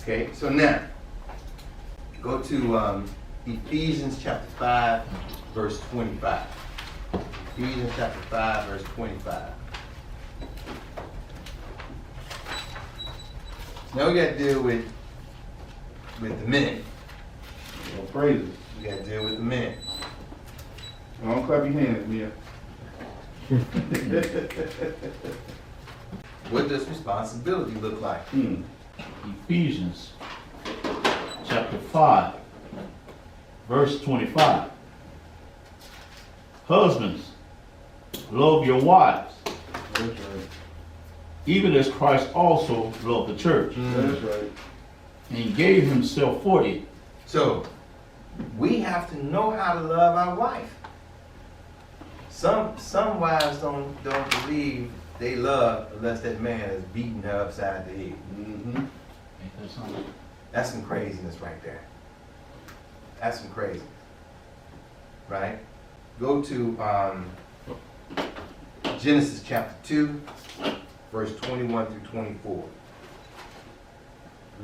Okay, so now, go to Ephesians chapter 5, verse 25. Ephesians chapter 5, verse 25. Now we got to deal with the men. Well, praise it. We got to deal with the men. Don't clap your hands, Mia. What does responsibility look like? Ephesians chapter 5, verse 25. Husbands, love your wives, That's right. even as Christ also loved the church, That's right. and gave himself for it. So, we have to know how to love our wife. Some wives don't believe they love unless that man is beating her upside the head. Mm-hmm. Ain't that something? That's some craziness right there. That's some craziness. Right? Go to Genesis chapter 2, verse 21 through 24.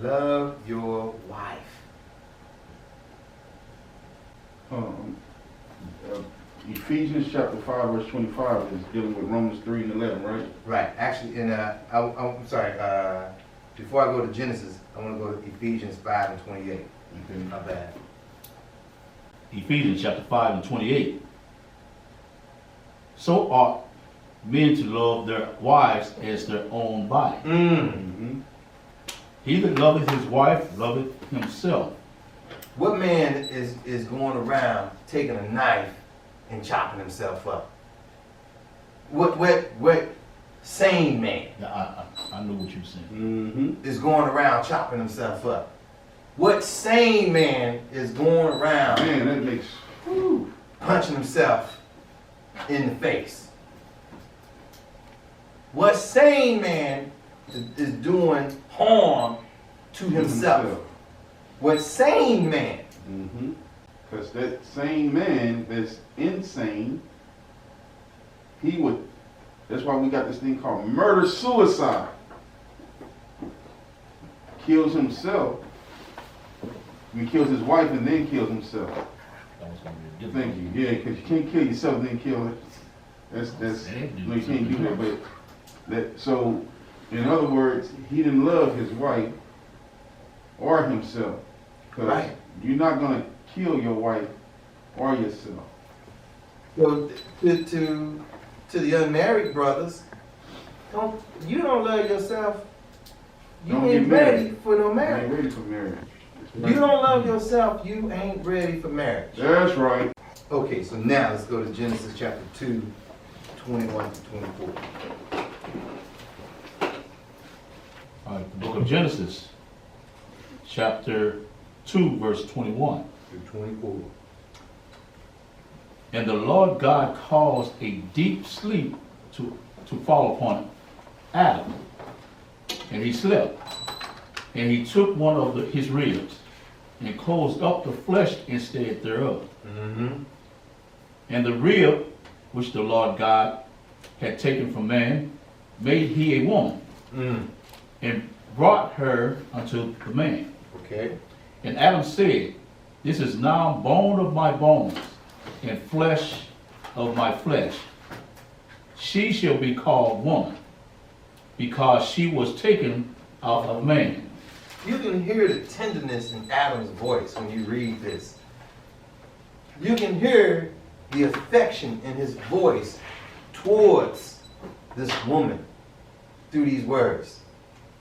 Love your wife. Ephesians chapter 5, verse 25 is dealing with Romans 3 and 11, right? Right. Actually, I'm sorry. Before I go to Genesis, I want to go to Ephesians 5 and 28. Okay. My bad. Ephesians chapter 5 and 28. So ought men to love their wives as their own body. Mm-hmm. He that loveth his wife loveth himself. What man is going around taking a knife and chopping himself up? What sane man I knew what you were saying. Mm-hmm. is going around chopping himself up? What sane man is going around Man, that makes... punching himself in the face? What sane man is doing harm to himself? What sane man? Mm-hmm. Because that same man that's insane, he would... That's why we got this thing called murder-suicide. Kills himself. He kills his wife and then kills himself. That was going to be a different. Thank you. Yeah, because you can't kill yourself and then kill it. No, you can't do that. But so, in other words, he didn't love his wife or himself. Because Right. you're not going to kill your wife or yourself. So to the unmarried brothers, you don't love yourself. You Don't ain't get married. ready for no You marriage. ain't ready for marriage. You don't love yourself, you ain't ready for marriage. That's right. Okay, so now let's go to Genesis chapter 2, 21 to 24. All right, the book of Genesis, chapter 2, verse 21. Through 24. And the Lord God caused a deep sleep to fall upon Adam, and he slept. And he took one of his ribs and closed up the flesh instead thereof. Mm-hmm. And the rib which the Lord God had taken from man made he a woman, and brought her unto the man. Okay. And Adam said, This is now bone of my bones and flesh of my flesh. She shall be called woman, because she was taken out of man. You can hear the tenderness in Adam's voice when you read this. You can hear the affection in his voice towards this woman through these words.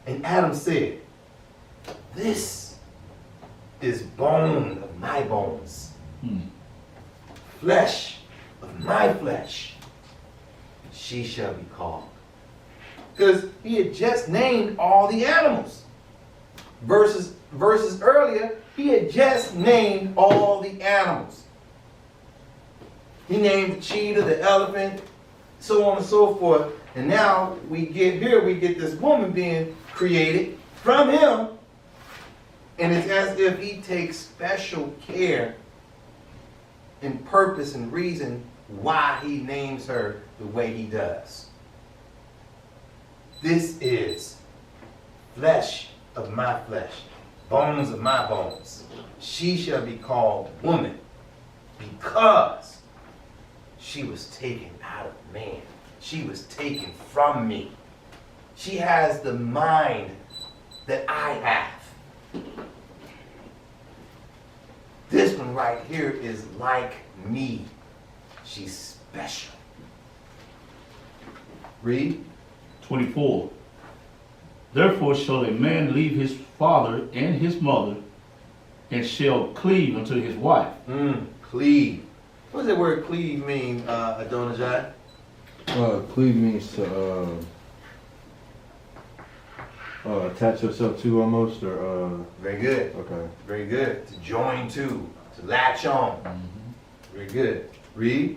And Adam said, this is bone of my bones, flesh of my flesh. She shall be called. Because he had just named all the animals. Verses earlier, he had just named all the animals. He named the cheetah, the elephant, so on and so forth. And now we get this woman being created from him. And it's as if he takes special care and purpose and reason why he names her the way he does. This is flesh of my flesh. bones of my bones. She shall be called woman, because she was taken out of man. She was taken from me. She has the mind that I have. This one right here is like me. She's special. Read. 24. Therefore shall a man leave his father and his mother, and shall cleave unto his wife. Cleave. What does that word cleave mean, Adonijah? Cleave means to attach yourself to almost, or Very good. okay. Very good. To join to latch on. Very good. Read.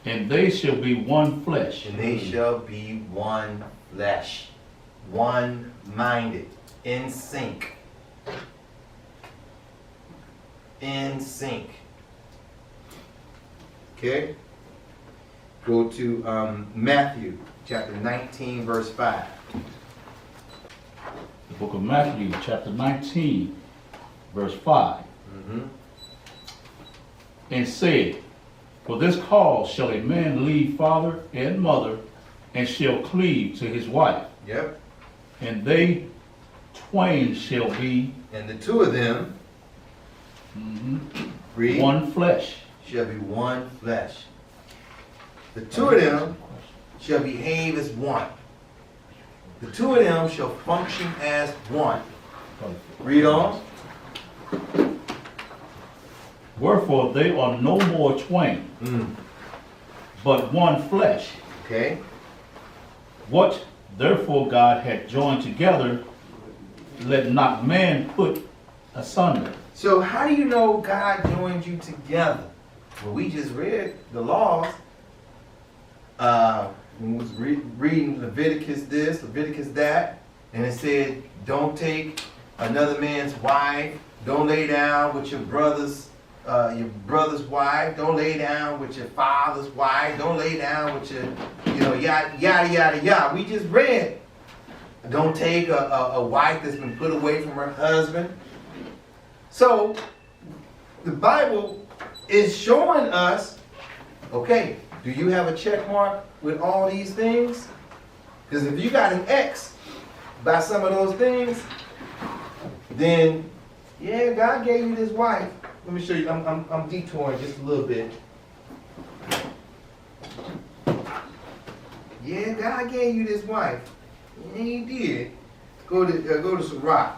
And they shall be one flesh. And they shall be one flesh, one-minded, in sync. In sync. Okay? Go to Matthew chapter 19, verse 5. The book of Matthew, chapter 19, verse 5. And said, for this cause shall a man leave father and mother, and shall cleave to his wife. Yep. And they twain shall be And the two of them, read, one flesh. shall be one flesh. The two of them shall behave as one. The two of them shall function as one. Read on. Wherefore they are no more twain, but one flesh. Okay. What therefore God had joined together, let not man put asunder. So how do you know God joined you together? Well, we just read the laws. We was reading Leviticus this, Leviticus that, and it said, don't take another man's wife. Don't lay down with your brother's wife. Don't lay down with your father's wife. Don't lay down with your, yada, yada, yada, yada. We just read. Don't take a wife that's been put away from her husband. So, the Bible is showing us, okay, do you have a check mark with all these things? Because if you got an X by some of those things, then, yeah, God gave you this wife. Let me show you. I'm detouring just a little bit. Yeah, God gave you this wife. Yeah, He did. Go to Sirach.